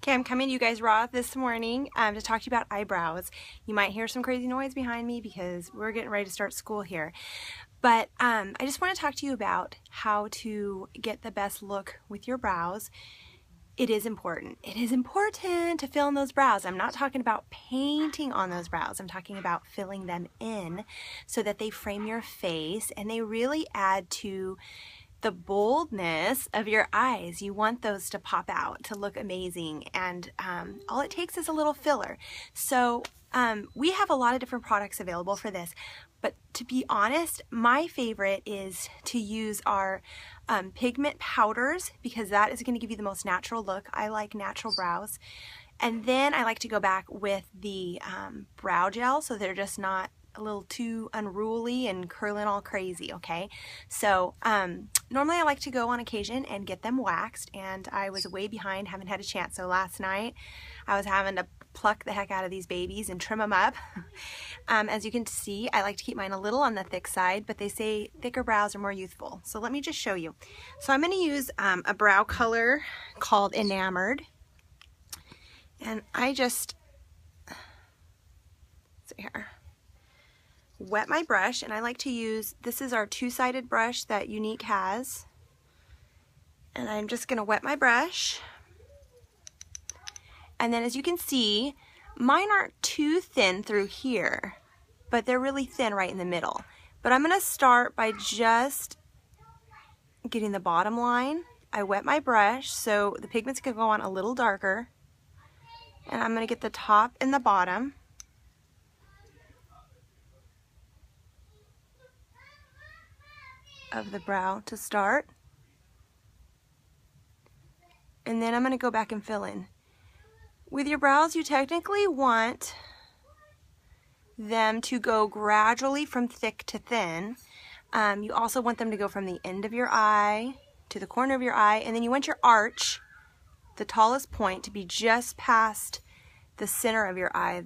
Okay, I'm coming to you guys raw this morning to talk to you about eyebrows. You might hear some crazy noise behind me because we're getting ready to start school here. But I just want to talk to you about how to get the best look with your brows. It is important. It is important to fill in those brows. I'm not talking about painting on those brows. I'm talking about filling them in so that they frame your face and they really add to the boldness of your eyes. You want those to pop out, to look amazing, and all it takes is a little filler. So we have a lot of different products available for this, but to be honest, my favorite is to use our pigment powders because that is going to give you the most natural look. I like natural brows. And then I like to go back with the brow gel so they're just not a little too unruly and curling all crazy, okay? So normally I like to go on occasion and get them waxed, and I was way behind, haven't had a chance. So last night I was having to pluck the heck out of these babies and trim them up. As you can see, I like to keep mine a little on the thick side, but they say thicker brows are more youthful. So let me just show you. So I'm going to use a brow color called Enamored, and I just, so here, wet my brush, and I like to use, this is our two-sided brush that Unique has, and I'm just going to wet my brush. And then as you can see, mine aren't too thin through here, but they're really thin right in the middle. But I'm going to start by just getting the bottom line. I wet my brush so the pigment's going to go on a little darker, and I'm going to get the top and the bottom. Of the brow to start, and then I'm going to go back and fill in. With your brows, you technically want them to go gradually from thick to thin. You also want them to go from the end of your eye to the corner of your eye, and then you want your arch, the tallest point, to be just past the center of your eye,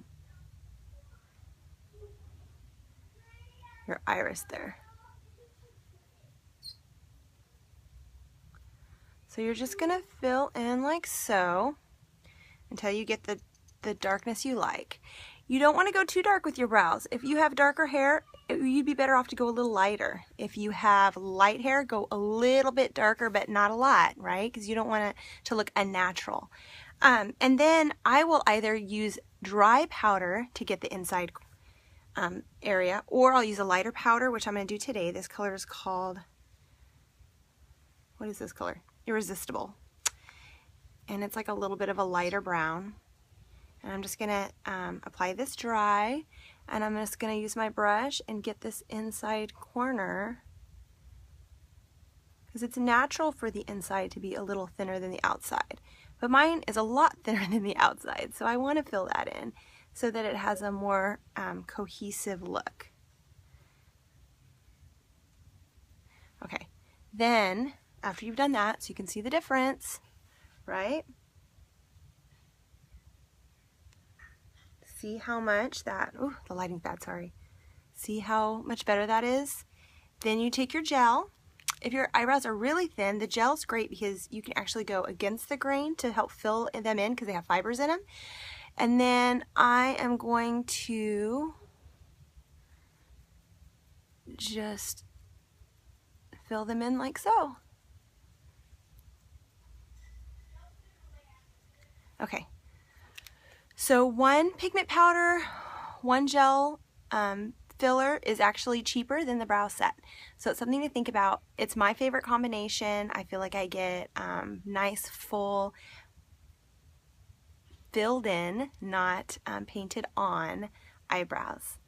your iris there. So you're just going to fill in like so until you get the darkness you like. You don't want to go too dark with your brows. If you have darker hair, you'd be better off to go a little lighter. If you have light hair, go a little bit darker, but not a lot, right? Because you don't want it to look unnatural. And then I will either use dry powder to get the inside area, or I'll use a lighter powder, which I'm going to do today. This color is called, what is this color? Irresistible, and it's like a little bit of a lighter brown, and I'm just gonna apply this dry, and I'm just gonna use my brush and get this inside corner because it's natural for the inside to be a little thinner than the outside, but mine is a lot thinner than the outside, so I want to fill that in so that it has a more cohesive look. Okay, then after you've done that, so you can see the difference, right? See how much that, oh, the lighting's bad, sorry. See how much better that is? Then you take your gel. If your eyebrows are really thin, the gel's great because you can actually go against the grain to help fill them in because they have fibers in them. And then I am going to just fill them in like so. Okay, so one pigment powder, one gel filler is actually cheaper than the brow set. So it's something to think about. It's my favorite combination. I feel like I get nice, full, filled in, not painted on eyebrows.